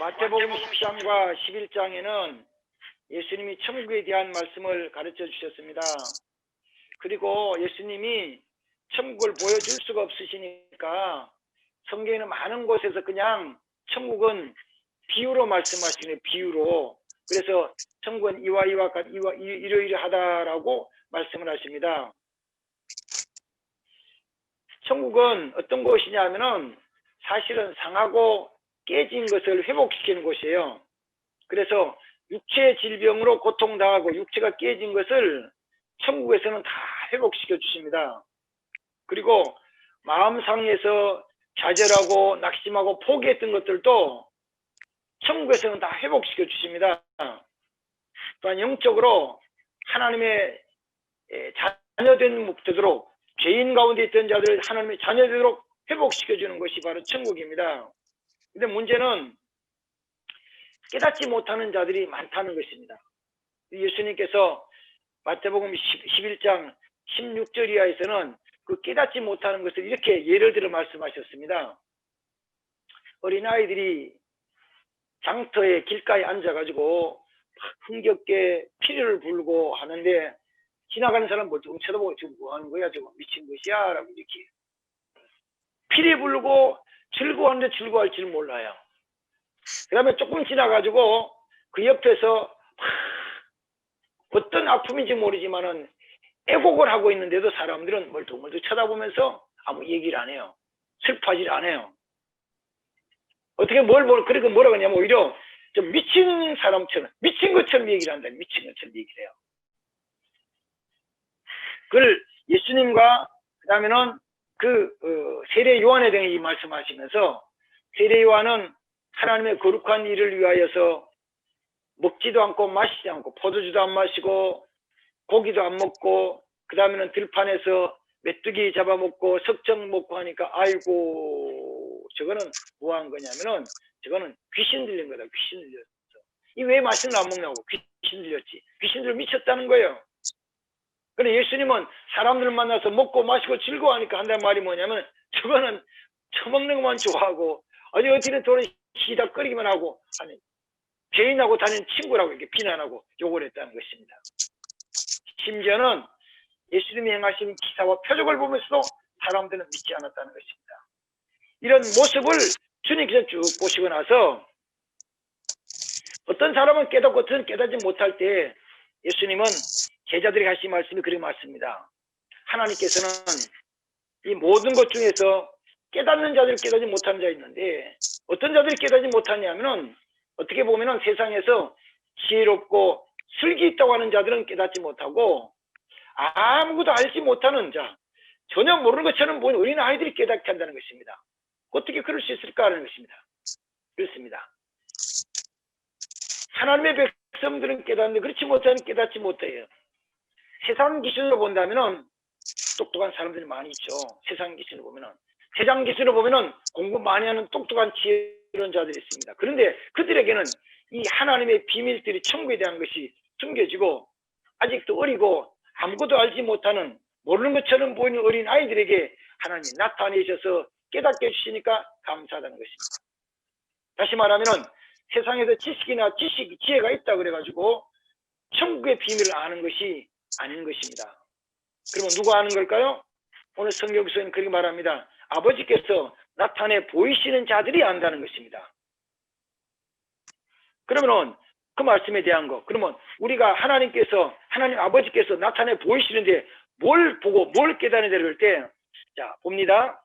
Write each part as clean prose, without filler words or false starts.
마태복음 10장과 11장에는 예수님이 천국에 대한 말씀을 가르쳐 주셨습니다. 그리고 예수님이 천국을 보여줄 수가 없으시니까 성경에는 많은 곳에서 그냥 천국은 비유로 말씀하시네요. 비유로. 그래서 천국은 이러이러하다라고 말씀을 하십니다. 천국은 어떤 곳이냐면은 사실은 상하고 깨진 것을 회복시키는 곳이에요. 그래서 육체 질병으로 고통당하고 육체가 깨진 것을 천국에서는 다 회복시켜 주십니다. 그리고 마음상에서 좌절하고 낙심하고 포기했던 것들도 천국에서는 다 회복시켜 주십니다. 또한 영적으로 하나님의 자녀된 목표도록 죄인 가운데 있던 자들을 하나님의 자녀되도록 회복시켜 주는 것이 바로 천국입니다. 근데 문제는 깨닫지 못하는 자들이 많다는 것입니다. 예수님께서 마태복음 11장 16절 이하에서는 그 깨닫지 못하는 것을 이렇게 예를 들어 말씀하셨습니다. 어린아이들이 장터에 길가에 앉아가지고 흥겹게 피리를 불고 하는데 지나가는 사람 멀뚱 쳐다보고 지금 뭐 하는 거야? 지금 미친 것이야? 라고 이렇게 피리 불고 즐거워하는데 즐거워할 줄 몰라요. 그 다음에 조금 지나가지고 그 옆에서 어떤 아픔인지 모르지만은 애곡을 하고 있는데도 사람들은 멀뚱멀뚱 쳐다보면서 아무 얘기를 안 해요. 슬퍼하지 안 해요. 어떻게 그러니까 뭐라고 하냐면 오히려 좀 미친 사람처럼, 미친 것처럼 얘기를 한다. 미친 것처럼 얘기를 해요. 그걸 예수님과 그 다음에는 세례 요한에 대해 이 말씀하시면서 세례 요한은 하나님의 거룩한 일을 위하여서 먹지도 않고 마시지 않고 포도주도 안 마시고 고기도 안 먹고 그 다음에는 들판에서 메뚜기 잡아먹고 석정 먹고 하니까 아이고 저거는 뭐 한 거냐면은 저거는 귀신 들린 거다. 귀신 들렸어. 이 왜 맛있는 안 먹냐고 귀신 들렸지. 귀신들 미쳤다는 거예요. 근데 예수님은 사람들 만나서 먹고 마시고 즐거워하니까 한다는 말이 뭐냐면 저거는 처먹는 것만 좋아하고 어디는 돈을 시다거리기만 하고 아니 죄인하고 다니는 친구라고 이렇게 비난하고 욕을 했다는 것입니다. 심지어는 예수님이 행하신 기사와 표적을 보면서도 사람들은 믿지 않았다는 것입니다. 이런 모습을 주님께서 쭉 보시고 나서 어떤 사람은 깨닫고 어떤 깨닫지 못할 때 예수님은 제자들이 하신 말씀이 그렇게 맞습니다. 하나님께서는 이 모든 것 중에서 깨닫는 자들 깨닫지 못하는 자가 있는데 어떤 자들이 깨닫지 못하냐면은 어떻게 보면은 세상에서 지혜롭고 슬기 있다고 하는 자들은 깨닫지 못하고 아무것도 알지 못하는 자 전혀 모르는 것처럼 보이는 어린아이들이 깨닫게 한다는 것입니다. 어떻게 그럴 수 있을까 하는 것입니다. 그렇습니다. 하나님의 백성들은 깨닫는데 그렇지 못하는 깨닫지 못해요. 세상 기준으로 본다면은 똑똑한 사람들이 많이 있죠. 세상 기준으로 보면은 세상 기준으로 보면은 공부 많이 하는 똑똑한 지혜로운 자들이 있습니다. 그런데 그들에게는 이 하나님의 비밀들이 천국에 대한 것이 숨겨지고 아직도 어리고 아무것도 알지 못하는 모르는 것처럼 보이는 어린 아이들에게 하나님이 나타내셔서 깨닫게 해주시니까 감사하다는 것입니다. 다시 말하면은 세상에서 지혜가 있다 그래가지고 천국의 비밀을 아는 것이 아닌 것입니다. 그러면 누가 아는 걸까요? 오늘 성경에서는 그렇게 말합니다. 아버지께서 나타내 보이시는 자들이 안다는 것입니다. 그러면은 그 말씀에 대한 거 그러면 우리가 하나님 아버지께서 나타내 보이시는데 뭘 보고 뭘 깨달아야 될 때 자 봅니다.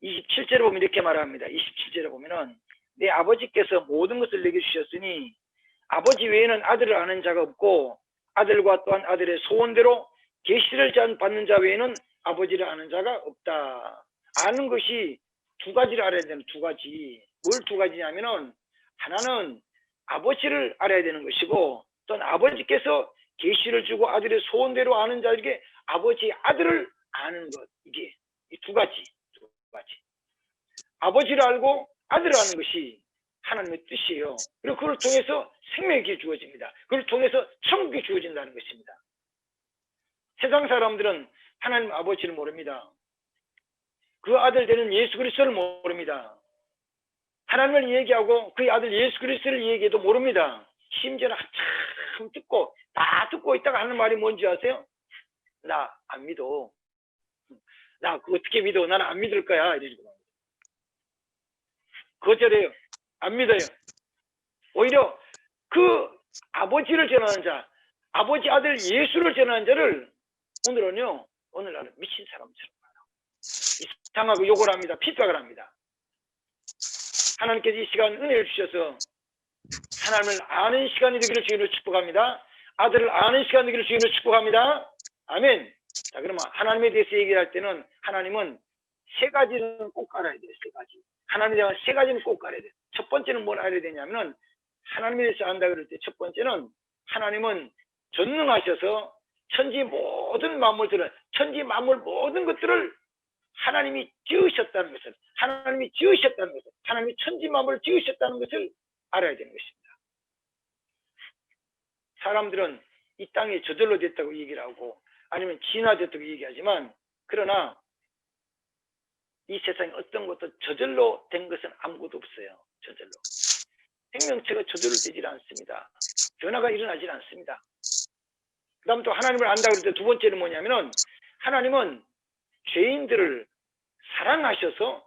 27절에 보면 이렇게 말합니다. 27절에 보면은 내 아버지께서 모든 것을 내게 주셨으니 아버지 외에는 아들을 아는 자가 없고 아들과 또한 아들의 소원대로 계시를 받는 자 외에는 아버지를 아는 자가 없다. 아는 것이 두 가지를 알아야 되는 두 가지. 뭘 두 가지냐면은 하나는 아버지를 알아야 되는 것이고 또는 아버지께서 계시를 주고 아들의 소원대로 아는 자에게 아버지의 아들을 아는 것. 이게 이 두 가지. 아버지를 알고 아들을 아는 것이 하나님의 뜻이에요. 그리고 그걸 통해서 생명이 주어집니다. 그걸 통해서 천국이 주어진다는 것입니다. 세상 사람들은 하나님 아버지를 모릅니다. 그 아들 되는 예수 그리스도를 모릅니다. 하나님을 얘기하고 그의 아들 예수 그리스도를 얘기해도 모릅니다. 심지어는 한참 듣고 다 듣고 있다가 하는 말이 뭔지 아세요? 나 안 믿어. 나 그거 어떻게 믿어? 나는 안 믿을 거야. 이러고 거절해요. 안 믿어요. 오히려 그 아버지를 전하는 자, 아버지 아들 예수를 전하는 자를 오늘날은 미친 사람처럼 이상하고 욕을 합니다. 핍박을 합니다. 하나님께서 이 시간 은혜를 주셔서 하나님을 아는 시간이 되기를 주님으로 축복합니다. 아들을 아는 시간이 되기를 주님으로 축복합니다. 아멘. 자, 그러면 하나님에 대해서 얘기할 때는 하나님은 세 가지는 꼭 알아야 돼요. 세 가지. 하나님에 대한 세 가지는 꼭 알아야 돼요. 첫 번째는 뭘 알아야 되냐면은 하나님에 대해서 안다 그럴 때 첫 번째는 하나님은 전능하셔서 천지 모든 만물들을 천지 만물 모든 것들을 하나님이 지으셨다는 것을 하나님이 지으셨다는 것을 하나님이 천지 만물을 지으셨다는 것을 알아야 되는 것입니다. 사람들은 이 땅이 저절로 됐다고 얘기를 하고 아니면 진화됐다고 얘기하지만 그러나 이 세상에 어떤 것도 저절로 된 것은 아무것도 없어요. 저절로. 생명체가 저절로 되질 않습니다. 변화가 일어나질 않습니다. 그 다음 또 하나님을 안다 그럴 때 두 번째는 뭐냐면은 하나님은 죄인들을 사랑하셔서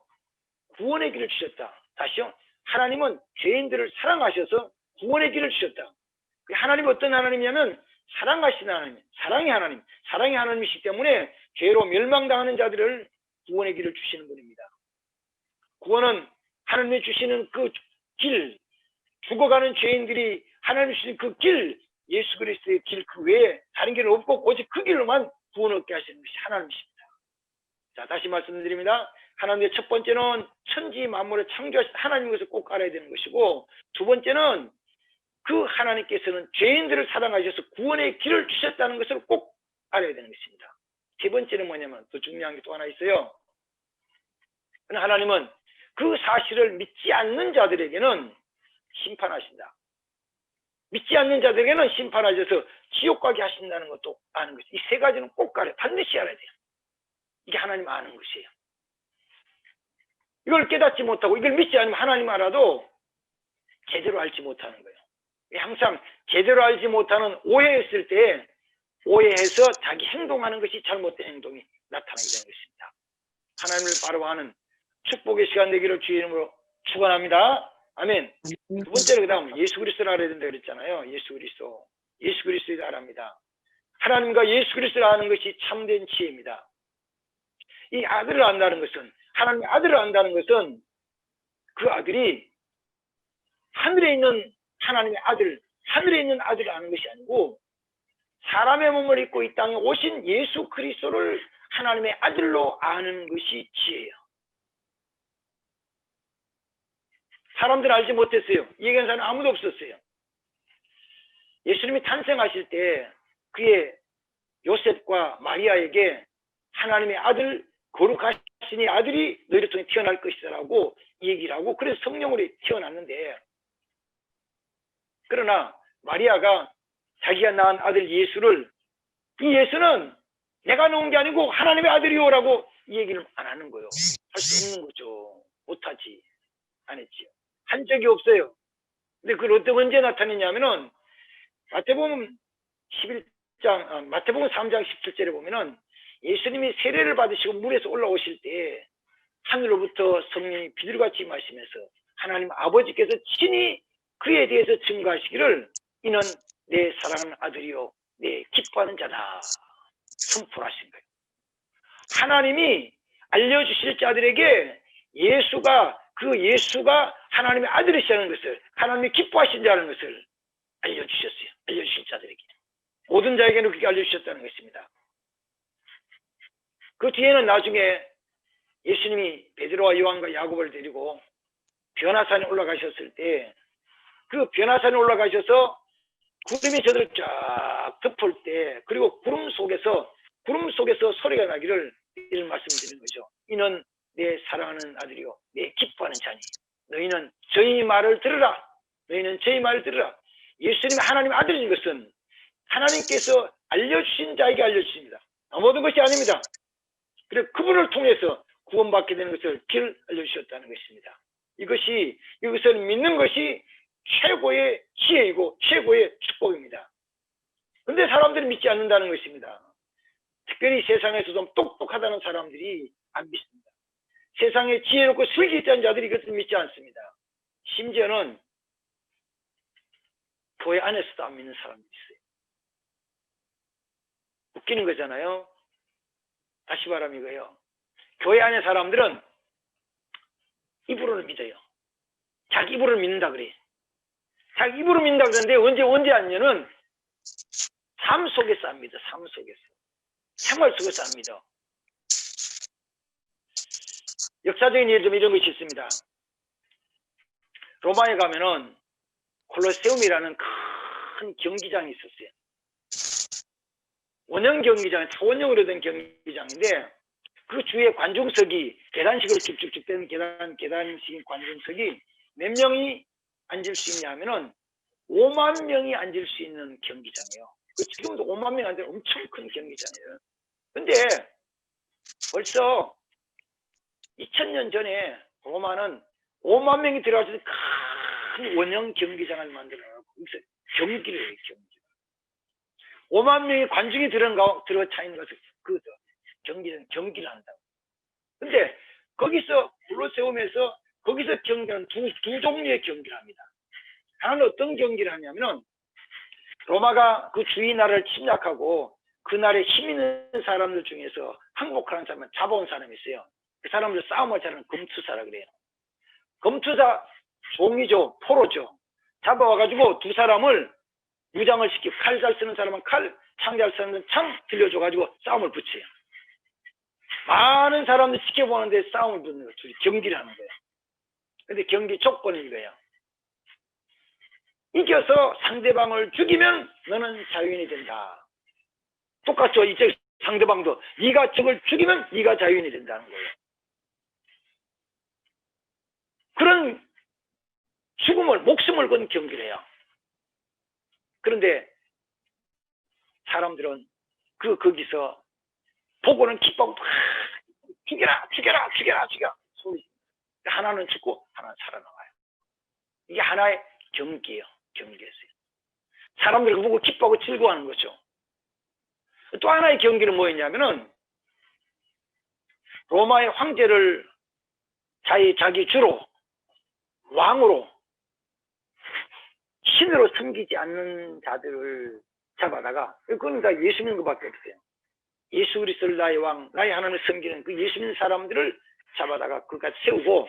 구원의 길을 주셨다. 다시요. 하나님은 죄인들을 사랑하셔서 구원의 길을 주셨다. 하나님은 어떤 하나님이냐면 사랑하시는 하나님, 사랑의 하나님이시기 때문에 죄로 멸망당하는 자들을 구원의 길을 주시는 분입니다. 구원은 하나님이 주시는 그 길, 죽어가는 죄인들이 하나님이 주시는 그 길, 예수 그리스도의 길 그 외에 다른 길은 없고 오직 그 길로만 구원을 얻게 하시는 것이 하나님이십니다. 자, 다시 말씀드립니다. 하나님의 첫 번째는 천지 만물을 창조하신 하나님 것을 꼭 알아야 되는 것이고 두 번째는 그 하나님께서는 죄인들을 사랑하셔서 구원의 길을 주셨다는 것을 꼭 알아야 되는 것입니다. 세 번째는 뭐냐면 더 중요한 게 또 하나 있어요. 하나님은 그 사실을 믿지 않는 자들에게는 심판하신다. 믿지 않는 자들에게는 심판하셔서 지옥 가게 하신다는 것도 아는 것이죠. 이 세 가지는 꼭 알아요. 반드시 알아야 돼요. 이게 하나님 아는 것이에요. 이걸 깨닫지 못하고 이걸 믿지 않으면 하나님 알아도 제대로 알지 못하는 거예요. 항상 제대로 알지 못하는 오해했을 때 오해해서 자기 행동하는 것이 잘못된 행동이 나타나게 되는 것입니다. 하나님을 바로 아는 축복의 시간 되기를 주의 이름으로 축원합니다. 아멘. 두 번째로 그다음 예수 그리스도를 알아야 된다 그랬잖아요. 예수 그리스도를 알아합니다. 하나님과 예수 그리스도를 아는 것이 참된 지혜입니다. 이 아들을 안다는 것은 하나님의 아들을 안다는 것은 그 아들이 하늘에 있는 하나님의 아들, 하늘에 있는 아들을 아는 것이 아니고 사람의 몸을 입고 이 땅에 오신 예수 그리스도를 하나님의 아들로 아는 것이 지혜예요. 사람들은 알지 못했어요. 얘기하는 사람은 아무도 없었어요. 예수님이 탄생하실 때 그의 요셉과 마리아에게 하나님의 아들, 거룩하신 이 아들이 너희를 통해 태어날 것이라고 얘기를 하고 그래서 성령으로 태어났는데 그러나 마리아가 자기가 낳은 아들 예수를 이 예수는 내가 낳은 게 아니고 하나님의 아들이요라고 이 얘기를 안 하는 거예요. 할 수 없는 거죠. 못하지. 안 했지요. 한 적이 없어요. 근데 그걸 언제 나타내냐면은 마태복음 3장 17절에 보면은 예수님이 세례를 받으시고 물에서 올라오실 때 하늘로부터 성령이 비둘기같이 임하시면서 하나님 아버지께서 친히 그에 대해서 증거하시기를 이는 내 사랑하는 아들이요 내 기뻐하는 자다 선포하신 거예요. 하나님이 알려주실 자들에게 예수가 하나님의 아들이시라는 것을 하나님이 기뻐하신 자라는 것을 알려주셨어요. 알려주신 자들에게 모든 자에게는 그렇게 알려주셨다는 것입니다. 그 뒤에는 나중에 예수님이 베드로와 요한과 야곱을 데리고 변화산에 올라가셨을 때 그 변화산에 올라가셔서 구름이 저들을 쫙 덮을 때 그리고 구름 속에서 소리가 나기를 이런 말씀드리는 거죠. 이는 내 사랑하는 아들이요 내 기뻐하는 자니 너희는 저희 말을 들으라. 예수님이 하나님의 아들인 것은 하나님께서 알려주신 자에게 알려주십니다. 모든 것이 아닙니다. 그래서 그분을 통해서 구원받게 되는 것을 길 알려주셨다는 것입니다. 이것을 믿는 것이 최고의 지혜이고 최고의 축복입니다. 근데 사람들이 믿지 않는다는 것입니다. 특별히 세상에서 좀 똑똑하다는 사람들이 안 믿습니다. 세상에 지혜롭고 슬기 있다는 자들이 이것을 믿지 않습니다. 심지어는 교회 안에서도 안 믿는 사람들이 있어요. 웃기는 거잖아요. 다시 말하면 이거예요. 교회 안에 사람들은 입으로는 믿어요. 자기 입으로 믿는다 그래. 자기 입으로 믿는다 그러는데 언제 아니면은 삶 속에서 안 믿어. 삶 속에서. 생활 속에서 안 믿어. 역사적인 예를 들면 이런 것이 있습니다. 로마에 가면은 콜로세움이라는 큰 경기장이 있었어요. 원형 경기장, 타원형으로 된 경기장인데 그 주위에 관중석이 계단식으로 쭉쭉쭉 된 계단식 관중석이 몇 명이 앉을 수 있냐 하면은 5만 명이 앉을 수 있는 경기장이에요. 지금도 5만 명이 앉는 엄청 큰 경기장이에요. 근데 벌써 2000년 전에 로마는 5만 명이 들어갈 수 있는 큰 원형 경기장을 만들어서 거기서 경기를 해요. 경기. 5만 명의 관중이 들어차 있는 것을 그 경기를 한다고. 근데 거기서 콜로세움에서 거기서 경기는 두 종류의 경기를 합니다. 하나는 어떤 경기를 하냐면은 로마가 그 주위 나라를 침략하고 그 나라에 힘 있는 사람들 중에서 항복하는 사람은 잡아온 사람이 있어요. 그 사람들 싸움을 잘하는 검투사라 그래요. 검투사 종이죠. 포로죠. 잡아와가지고 두 사람을 무장을 시키고 칼 잘 쓰는 사람은 칼, 창 잘 쓰는 창 들려줘가지고 싸움을 붙여요. 많은 사람들 지켜보는데 싸움을 붙는 거예요. 경기를 하는 거예요. 근데 경기 조건이 이거예요. 이겨서 상대방을 죽이면 너는 자유인이 된다. 똑같죠. 이제 상대방도 네가 적을 죽이면 네가 자유인이 된다는 거예요. 그런 목숨을 건 경기를 해요. 그런데 사람들은 거기서 보고는 기뻐하고 죽여라 소리. 하나는 죽고 하나는 살아나와요. 이게 하나의 경기예요. 경기였어요. 사람들이 그거 보고 기뻐하고 즐거워하는 거죠. 또 하나의 경기는 뭐였냐면은 로마의 황제를 자기 주로 왕으로 신으로 섬기지 않는 자들을 잡아다가 그건 다 예수 믿는 것밖에 없어요. 예수 그리스도를 나의 왕, 나의 하나님을 섬기는 그 예수 믿는 사람들을 잡아다가 그까지 세우고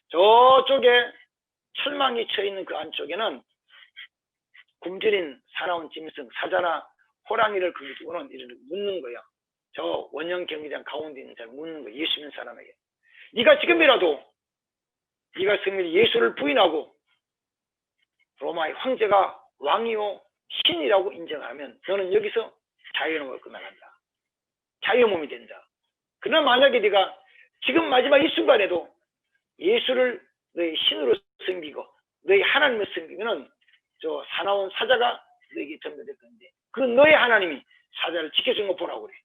저쪽에 철망이 쳐 있는 그 안쪽에는 굶주린 사나운 짐승, 사자나 호랑이를 거기 두고는 이렇게 묻는 거예요. 저 원형 경기장 가운데 있는 사람 묻는 거예요. 예수 믿는 사람에게. 네가 지금이라도 네가 성령 예수를 부인하고 로마의 황제가 왕이요 신이라고 인정하면 너는 여기서 자유로움을 끝나간다. 자유몸이 된다. 그러나 만약에 네가 지금 마지막 이 순간에도 예수를 너희 신으로 섬기고 너희 하나님을 섬기면은 저 사나운 사자가 너에게 전달될 건데 그 너의 하나님이 사자를 지켜준 거 보라고 그래.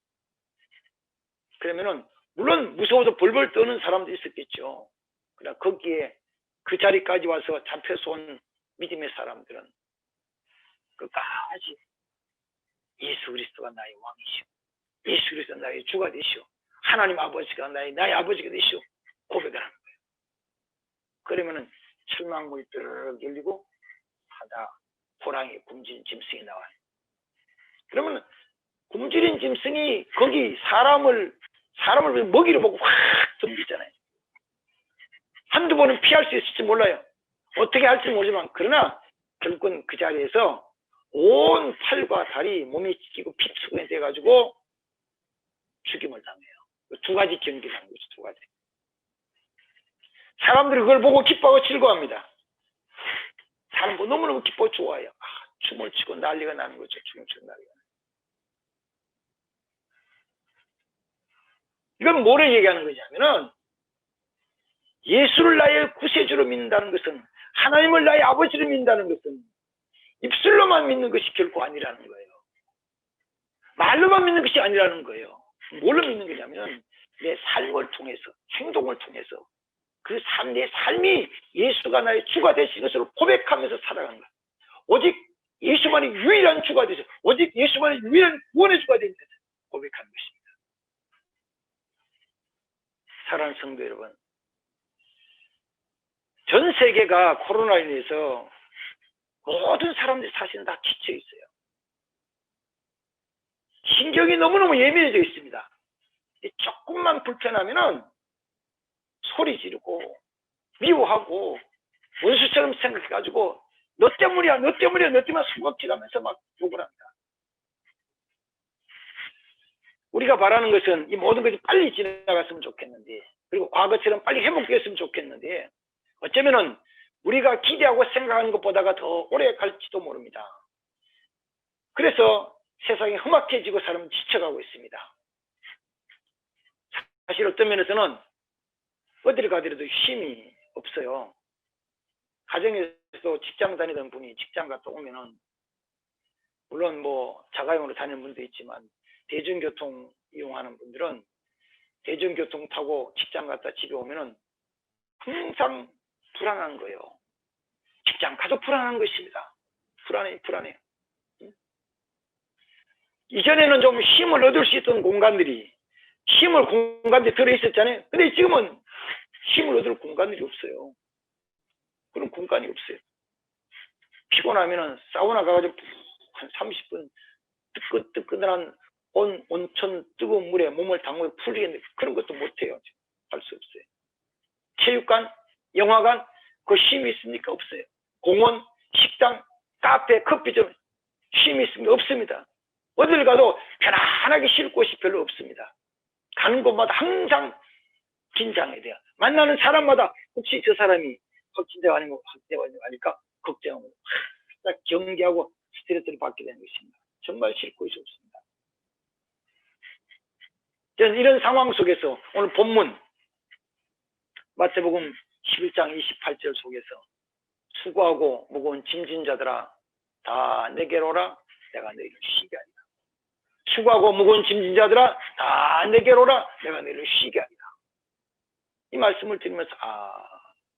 그러면은 물론 무서워서 벌벌 떠는 사람도 있었겠죠. 그러나 거기에 그 자리까지 와서 잡혀서 온 믿음의 사람들은 끝까지 예수 그리스도가 나의 왕이시오. 예수 그리스도가 나의 주가 되시오. 하나님 아버지가 나의 아버지가 되시오. 고백을 하는 거예요. 그러면은 철망문이 뚜르륵 열리고 사자, 호랑이, 굶주린 짐승이 나와요. 그러면 굶주린 짐승이 거기 사람을 먹이로 보고 확 덤비잖아요. 한두 번은 피할 수 있을지 몰라요. 어떻게 할지 모르지만 그러나 결국은 그 자리에서 온 팔과 다리 몸이 찢기고 피투성이 돼가지고 죽임을 당해요. 두 가지 경기를 하는 거죠. 두 가지. 사람들이 그걸 보고 기뻐하고 즐거워합니다. 사람도 너무너무 기뻐 좋아해요. 춤을 추고 난리가 나는 거죠. 춤을 추고 난리가. 이건 뭐를 얘기하는 거냐면은 예수를 나의 구세주로 믿는다는 것은 하나님을 나의 아버지로 믿는다는 것은 입술로만 믿는 것이 결코 아니라는 거예요. 말로만 믿는 것이 아니라는 거예요. 뭘로 믿는 거냐면 내 삶을 통해서 행동을 통해서 그 내 삶이 예수가 나의 주가 되신 것으로 고백하면서 살아가는 거야. 오직 예수만이 유일한 주가 되셔. 오직 예수만이 유일한 구원의 주가 되는 것을 고백하는 것입니다. 사랑하는 성도 여러분, 전 세계가 코로나로 인해서 모든 사람들이 사실은 다 지쳐 있어요. 신경이 너무너무 예민해져 있습니다. 조금만 불편하면은 소리 지르고 미워하고 원수처럼 생각해가지고 너 때문이야, 너 때문이야, 너 때문에 숨겁질하면서 막 욕을 합니다. 우리가 바라는 것은 이 모든 것이 빨리 지나갔으면 좋겠는데, 그리고 과거처럼 빨리 회복되었으면 좋겠는데, 어쩌면은 우리가 기대하고 생각하는 것보다가 더 오래 갈지도 모릅니다. 그래서 세상이 험악해지고 사람은 지쳐가고 있습니다. 사실 어떤 면에서는 어디를 가더라도 쉼이 없어요. 가정에서 직장 다니던 분이 직장 갔다 오면은, 물론 뭐 자가용으로 다니는 분도 있지만 대중교통 이용하는 분들은 대중교통 타고 직장 갔다 집에 오면은 항상 불안한 거예요. 직장 가도 불안한 것입니다. 불안해요. 이전에는 좀 힘을 얻을 수 있던 공간들이 들어있었잖아요. 근데 지금은 힘을 얻을 공간들이 없어요. 그런 공간이 없어요. 피곤하면은 사우나 가가지고 한 30분 뜨끈뜨끈한 온천 뜨거운 물에 몸을 담그고 풀리겠는데 그런 것도 못해요. 할 수 없어요. 체육관, 영화관, 그 쉼이 있습니까? 없어요. 공원, 식당, 카페, 커피점 쉼이 있습니까? 없습니다. 어딜 가도 편안하게 쉴 곳이 별로 없습니다. 가는 곳마다 항상 긴장해야 돼요. 만나는 사람마다 혹시 저 사람이 확진자가 아닐까 걱정하고 경계하고 스트레스를 받게 되는 것입니다. 정말 쉴 곳이 없습니다. 저는 이런 상황 속에서 오늘 본문 마태복음 11장 28절 속에서 수고하고 무거운 짐진 자들아 다 내게로 오라 내가 너희를 쉬게 하리라. 수고하고 무거운 짐진 자들아 다 내게로 오라 내가 너희를 쉬게 하리라. 이 말씀을 들으면서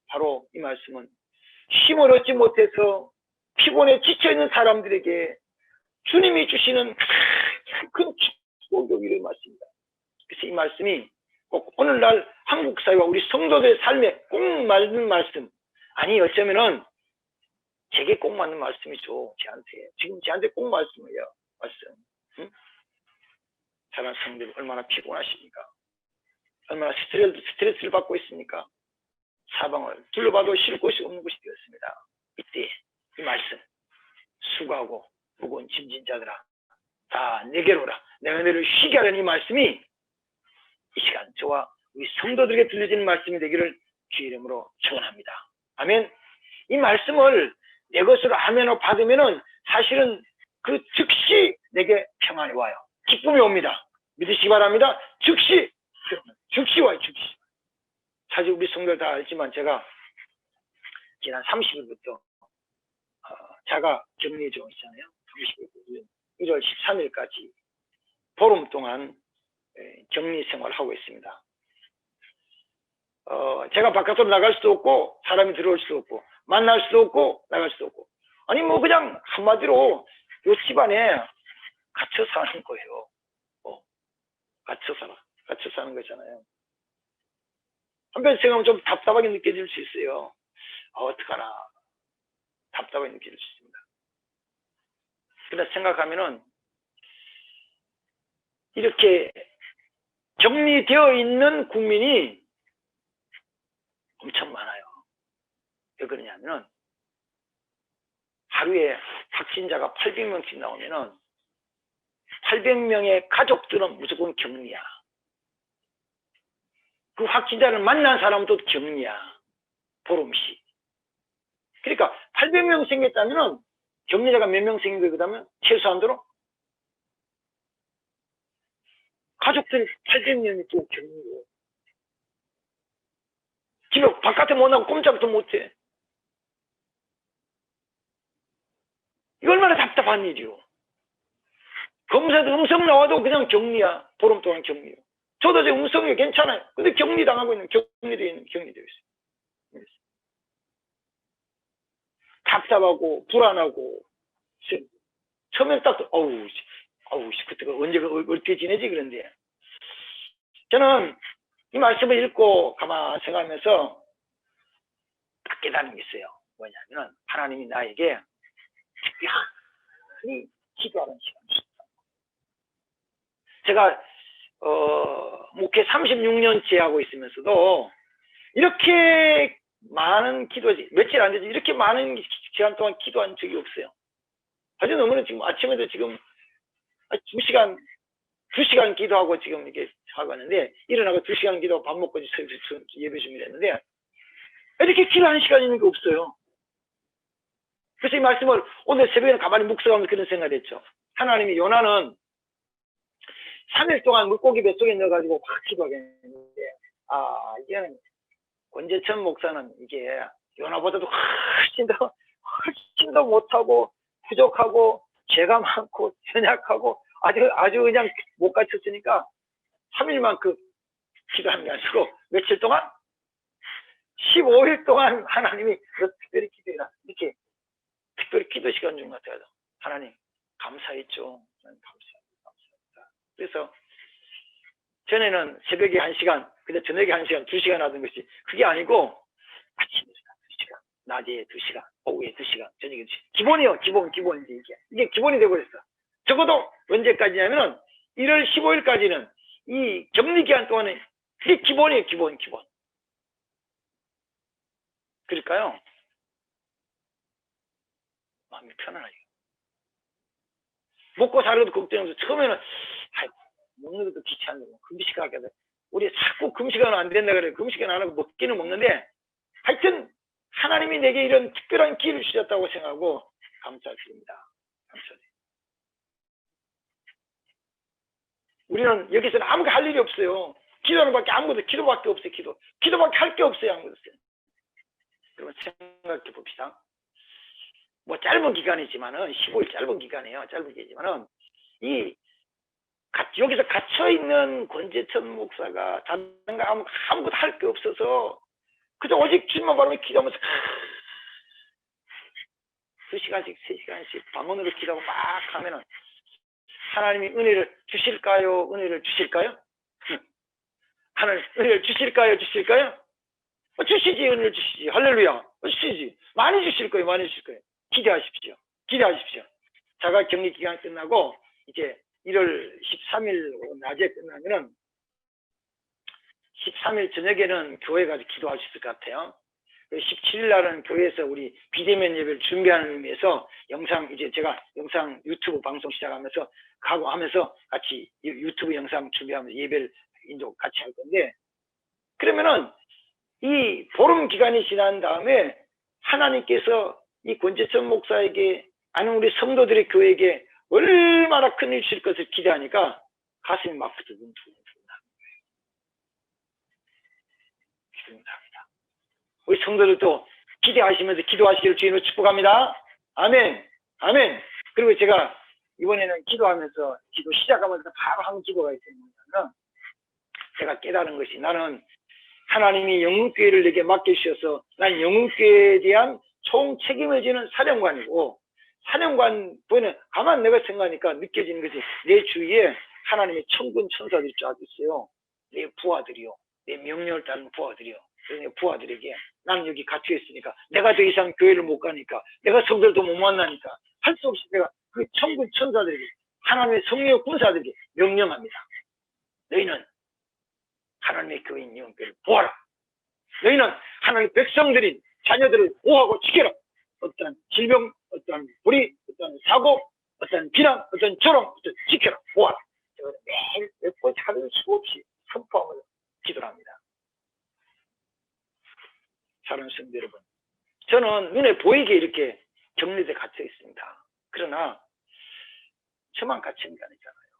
바로 이 말씀은 힘을 얻지 못해서 피곤에 지쳐있는 사람들에게 주님이 주시는 큰 축복의 말씀입니다. 그래서 이 말씀이 꼭 오늘날 한국 사회와 우리 성도들의 삶에 꼭 맞는 말씀, 아니 어쩌면은 제게 꼭 맞는 말씀이죠. 지금 저한테 꼭 말씀이에요. 말씀. 응? 사랑하는 성도들 얼마나 피곤하십니까? 얼마나 스트레스를 받고 있습니까? 사방을 둘러봐도 쉴 곳이 없는 곳이 되었습니다. 이때 이 말씀, 수고하고 무거운 짐진 자들아 다 내게로 오라 내가 너희를 쉬게 하려는 이 말씀이 이 시간 저와 우리 성도들에게 들려지는 말씀이 되기를 주의 이름으로 축원합니다. 아멘. 이 말씀을 내 것으로 하면서 받으면은 사실은 그 즉시 내게 평안이 와요. 기쁨이 옵니다. 믿으시기 바랍니다. 즉시 와요. 즉시. 사실 우리 성도들 다 알지만 제가 지난 30일부터 자가 격리 중 있잖아요. 30일 1월 13일까지 보름 동안 격리 생활을 하고 있습니다. 제가 바깥으로 나갈 수도 없고 사람이 들어올 수도 없고 만날 수도 없고 나갈 수도 없고 아니 뭐 그냥 한마디로 요 집안에 갇혀 사는 거예요. 갇혀 사는 거잖아요. 한편 생각하면 좀 답답하게 느껴질 수 있어요. 어떡하나 답답하게 느껴질 수 있습니다. 그러나 생각하면은 이렇게 격리되어 있는 국민이 엄청 많아요. 왜 그러냐면은 하루에 확진자가 800명씩 나오면은 800명의 가족들은 무조건 격리야. 그 확진자를 만난 사람도 격리야. 보름씩. 그러니까 800명 생겼다면은 격리자가 몇 명 생긴 거거든요. 최소한도로 가족들 800명이 또 격리고 집에 바깥에 못 나가고 꼼짝도 못해. 이거 얼마나 답답한 일이요. 검사도 음성 나와도 그냥 격리야. 보름 동안 격리요. 저도 제 음성이 괜찮아요. 근데 격리당하고 있는 격리되어 있어요. 답답하고 불안하고 처음엔 딱 어우 그때가 언제가 어떻게 지내지 그런데 저는 이 말씀을 읽고 가만 생각하면서 딱 깨달은 게 있어요. 뭐냐면 하나님이 나에게 특별히 기도하는 시간을 주셨다. 제가 목회 36년째 하고 있으면서도 이렇게 많은 기도지 며칠 안 되지 이렇게 많은 시간 동안 기도한 적이 없어요. 아주 너무나 지금 아침에도 지금 2시간 기도하고 지금 이렇게 하고 왔는데 일어나고 2시간 기도하고 밥 먹고 예배 준비를 했는데 이렇게 기도하는 시간이 있는 게 없어요. 그래서 이 말씀을 오늘 새벽에는 가만히 묵상하면서 그런 생각을 했죠. 하나님이 요나는 3일 동안 물고기 뱃속에 넣어가지고 확 기도하겠는데 이게 권재천 목사는 이게 요나보다도 훨씬 더 못하고 부족하고 죄가 많고 연약하고 아주 그냥 못 갖췄으니까 3일만 기도하는 게 아니고 며칠 동안 15일 동안 하나님이 특별히 기도해라 이렇게 특별히 기도 시간 준 것 같아요. 하나님 감사했죠. 감사합니다. 그래서 전에는 새벽에 1시간 근데 저녁에 1시간 2시간 하던 것이 그게 아니고 아침에 2시간 낮에 2시간 오후에 2시간 저녁에 2시간 기본이요. 기본이지 이게 기본이 되어버렸어. 적어도 언제까지냐면은 1월 15일까지는 이 격리 기간 동안에 이게 기본이에요. 기본 그럴까요? 마음이 편안하게 먹고 살아도 걱정하면서 처음에는 먹는 것도 귀찮고 금식하게 하다 우리 자꾸 금식은 안 된다 그래. 금식은 안 하고 먹기는 먹는데 하여튼 하나님이 내게 이런 특별한 기회를 주셨다고 생각하고 감사드립니다. 감사드립니다. 우리는 여기서는 아무것도 할 일이 없어요. 기도하는 밖에 아무것도 기도밖에 없어요. 기도밖에 할 게 없어요. 아무것도 없어요. 그러면 생각해 봅시다. 뭐 짧은 기간이지만은 15일 짧은 기간이에요. 짧은 기간이지만은 여기서 갇혀 있는 권재천 목사가 다른 거 아무것도 할 게 없어서 그저 오직 주님만 바라보며 기도하면서 2시간씩 3시간씩 방언으로 기도하고 막 하면은 하나님이 은혜를 주실까요? 하나님 은혜를 주실까요? 주시지. 은혜를 주시지. 할렐루야. 주시지. 많이 주실 거예요. 기대하십시오. 자가 격리 기간 끝나고 이제 1월 13일 낮에 끝나면은 13일 저녁에는 교회 가서 기도할 수 있을 것 같아요. 17일 날은 교회에서 우리 비대면 예배를 준비하는 의미에서 제가 영상 유튜브 방송 시작하면서 하면서 같이 유튜브 영상 준비하면서 예배를 인도 같이 할 건데 그러면은 이 보름 기간이 지난 다음에 하나님께서 이 권재천 목사에게 아니면 우리 성도들의 교회에게 얼마나 큰 일 주실 것을 기대하니까 가슴이 막 두근두근합니다. 우리 성도들도 기대하시면서 기도하시기를 주님으로 축복합니다. 아멘. 그리고 제가 이번에는 기도하면서 기도 시작하면서 바로 한 기도가 있었냐면 제가 깨달은 것이 나는 하나님이 영흥교회를 내게 맡겨주셔서 난 영흥교회에 대한 총 책임을 지는 사령관이고 사령관 보이는 가만 내가 생각하니까 느껴지는 것이 내 주위에 하나님의 천군 천사들이 쫙 있어요. 내 부하들이요. 내 명령을 따르는 부하들이요. 내 부하들에게 나는 여기 갇혀 있으니까 내가 더 이상 교회를 못 가니까 내가 성들도 못 만나니까 할 수 없이 내가 그 천군 천사들에게 하나님의 성령 군사들에게 명령합니다. 너희는 하나님의 교인 영교를 보아라. 너희는 하나님의 백성들인 자녀들을 보호하고 지켜라. 어떤 질병, 어떤 불의, 어떤 사고, 어떤 비난, 어떤 조롱, 어떤 지켜라. 보아라. 제가 매일 몇 번 하루 수 없이 선포하면서 기도를 합니다. 사랑하는 성도 여러분, 저는 눈에 보이게 이렇게 격리돼 갇혀 있습니다. 그러나 저만 갇힌 게 아니잖아요.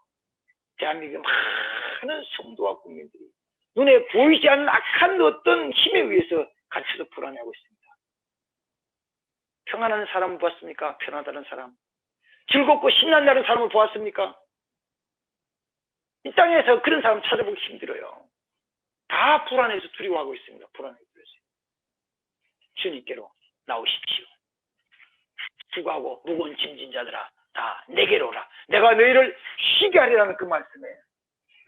대한민국 많은 성도와 국민들이 눈에 보이지 않는 악한 어떤 힘에 의해서 갇혀서 불안해하고 있습니다. 평안한 사람을 보았습니까? 편하다는 사람. 즐겁고 신난다는 사람을 보았습니까? 이 땅에서 그런 사람 찾아보기 힘들어요. 다 불안해서 두려워하고 있습니다. 불안해서. 주님께로 나오십시오. 수고하고 무거운 짐진 자들아 다 내게로 오라. 내가 너희를 쉬게 하리라는 그 말씀에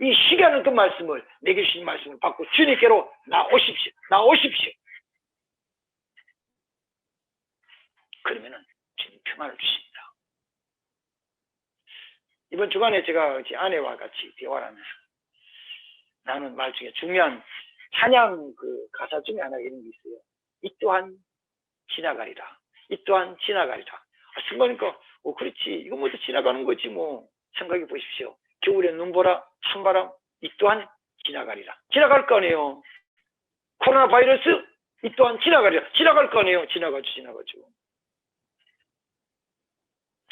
이 쉬게 하는 그 말씀을 내게 주신 말씀을 받고 주님께로 나오십시오. 나오십시오. 그러면은 주님 평안을 주십니다. 이번 주간에 제가 아내와 같이 대화를 하면서 나는 말 중에 중요한 찬양 그 가사 중에 하나 이런 게 있어요. 이 또한 지나가리라. 이 또한 지나가리라. 순간이니까 그렇지 이거 모두 지나가는 거지 뭐. 생각해 보십시오. 겨울에 눈보라 찬바람 이 또한 지나가리라. 지나갈 거 아니에요. 코로나 바이러스 이 또한 지나가리라. 지나갈 거 아니에요. 지나가죠.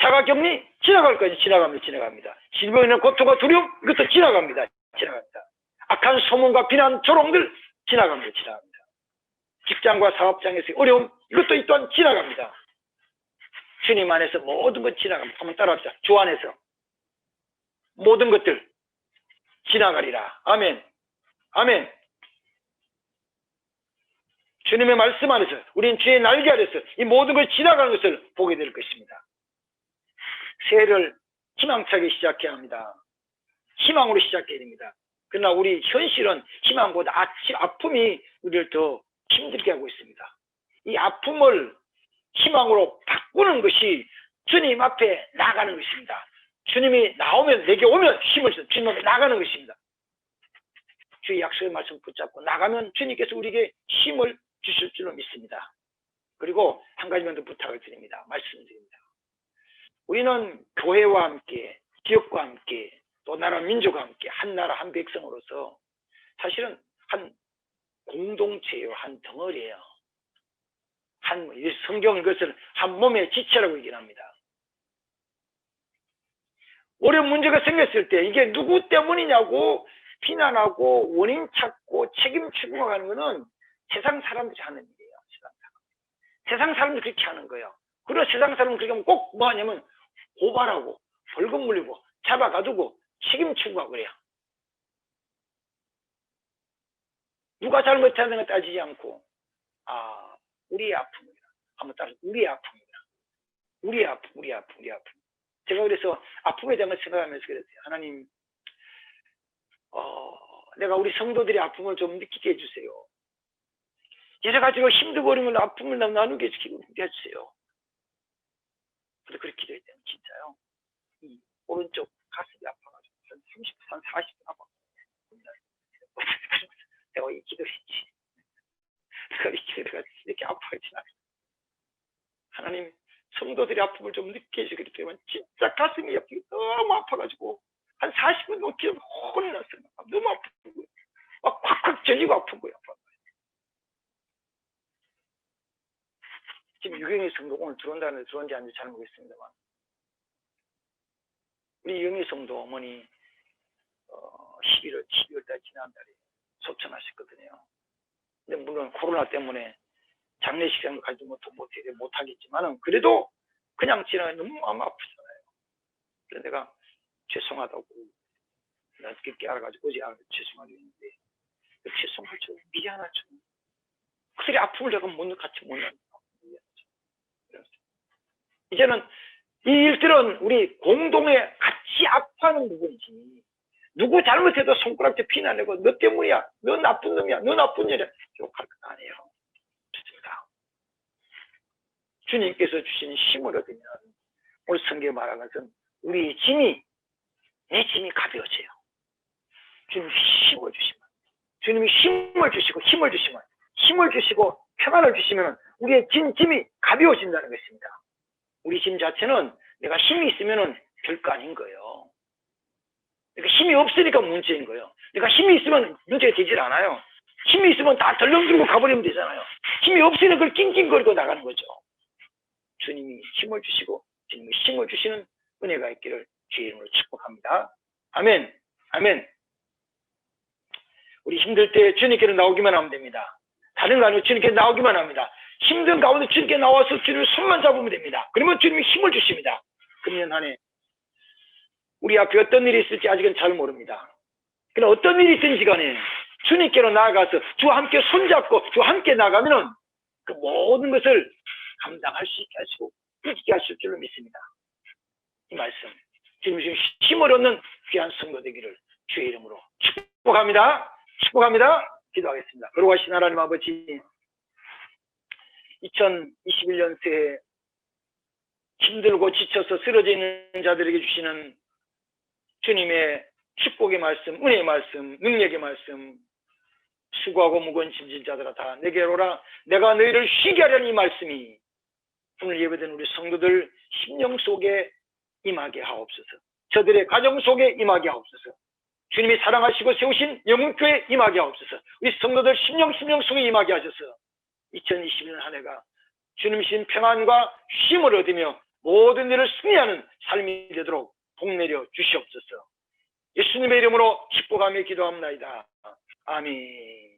자가격리 지나갈 거지. 지나갑니다. 질병이나 고통과 두려움 이것도 지나갑니다. 악한 소문과 비난 조롱들 지나갑니다. 직장과 사업장에서의 어려움 이것도 이 또한 지나갑니다. 주님 안에서 모든 것 지나갑니다. 한번 따라합시다. 주 안에서 모든 것들 지나가리라. 아멘. 아멘. 주님의 말씀 안에서 우리는 주의 날개 아래서 이 모든 걸 지나가는 것을 보게 될 것입니다. 새해를 희망차게 시작해야 합니다. 희망으로 시작해야 됩니다. 그러나 우리 현실은 희망보다 아픔이 우리를 더 힘들게 하고 있습니다. 이 아픔을 희망으로 바꾸는 것이 주님 앞에 나가는 것입니다. 주님이 나오면 내게 오면 힘을 줘 주님 앞에 나가는 것입니다. 주의 약속의 말씀 붙잡고 나가면 주님께서 우리에게 힘을 주실 줄로 믿습니다. 그리고 한 가지만 더 부탁을 드립니다. 말씀드립니다. 우리는 교회와 함께 지역과 함께 또 나라 민족과 함께 한 나라 한 백성으로서 사실은 한 공동체예요. 한 덩어리예요. 성경 이것을 한 몸의 지체라고 얘기를 합니다. 어려운 문제가 생겼을 때 이게 누구 때문이냐고 비난하고 원인 찾고 책임 추궁하는 것은 세상 사람들이 하는 일이에요. 세상 사람들이 그렇게 하는 거예요. 그리고 세상 사람은 그렇게 하면 꼭 뭐 하냐면 고발하고 벌금 물리고 잡아가지고 책임 추궁하고 그래요. 누가 잘못하는 걸 따지지 않고 우리의 아픔이다. 한번 따라 우리의 아픔이다. 우리의 아픔. 제가 그래서 아픔에 대한 걸 생각하면서 그랬어요. 하나님 내가 우리 성도들의 아픔을 좀 느끼게 해주세요. 여러 가지로 힘들고 어려운 아픔을 나누게 해주세요. 그래서 그렇게 기도했대요. 진짜요. 이 오른쪽 가슴이 아파가지고 한 30분, 한 40분 아파. 내가 이 기도했지. 내가 이 기도가 이렇게 아파하지 않아. 하나님 성도들의 아픔을 좀 느끼게 해주기 때문에 진짜 가슴이 너무 아파가지고 한 40분 넘게 혼났어요. 너무 아픈 거예요. 막 콱콱 절리고 아픈 거예요. 지금 유경희 성도 오늘 들어온지 안 잘 모르겠습니다만 우리 유경희 성도 어머니 12월달 지난달에 소천하셨거든요. 근데 물론 코로나 때문에 장례식장을 가지 못하겠지만은 그래도 그냥 지나가 너무 마음 아프잖아요. 그래서 내가 죄송하다고 내가 그렇게 알아가지고 어제 죄송하다고 했는데 죄송하죠. 미안하죠. 그들의 아픔을 내가 같이 못 나누고 이제는 이 일들은 우리 공동에 같이 아파하는 부분이지 누구 잘못해도 손가락에 피나내고 너 때문이야, 너 나쁜 놈이야, 너 나쁜 년이야 욕할 건 아니에요. 좋습니다. 주님께서 주시는 힘을 얻으면 오늘 성경에 말하는 것은 우리의 내 짐이 가벼워져요. 주님이 힘을 주시면 주님이 힘을 주시고 평안을 주시면 우리의 짐이 가벼워진다는 것입니다. 우리 짐 자체는 내가 힘이 있으면 별거 아닌 거예요. 그러니까 힘이 없으니까 문제인 거예요. 내가 힘이 있으면 문제가 되질 않아요. 힘이 있으면 다 덜렁들고 가버리면 되잖아요. 힘이 없으면 그걸 낑낑거리고 나가는 거죠. 주님이 힘을 주시고 주님이 힘을 주시는 은혜가 있기를 주의 이름으로 축복합니다. 아멘. 아멘. 우리 힘들 때 주님께로 나오기만 하면 됩니다. 다른 거 아니고 주님께 나오기만 합니다. 힘든 가운데 주님께 나와서 주님의 손만 잡으면 됩니다. 그러면 주님이 힘을 주십니다. 금년 한 해 우리 앞에 어떤 일이 있을지 아직은 잘 모릅니다. 그러나 어떤 일이 있든지 간에 주님께로 나아가서 주와 함께 손잡고 주와 함께 나가면은 그 모든 것을 감당할 수 있게 하시고 이기게 하실 힘을 얻는 귀한 성도 되기를 주의 이름으로 축복합니다. 축복합니다. 기도하겠습니다. 거룩하신 하나님 아버지, 2021년 새해 힘들고 지쳐서 쓰러져 있는 자들에게 주시는 주님의 축복의 말씀, 은혜의 말씀, 능력의 말씀, 수고하고 무거운 짐진 자들아 다 내게로 오라, 내가 너희를 쉬게 하려는 이 말씀이 오늘 예배된 우리 성도들 심령 속에 임하게 하옵소서. 저들의 가정 속에 임하게 하옵소서. 주님이 사랑하시고 세우신 영흥교회에 임하게 하옵소서. 우리 성도들 심령 속에 임하게 하셔서 2021년 한 해가 주님 신 평안과 쉼을 얻으며 모든 일을 승리하는 삶이 되도록 복내려 주시옵소서. 예수님의 이름으로 축복하며 기도합니다. 아멘.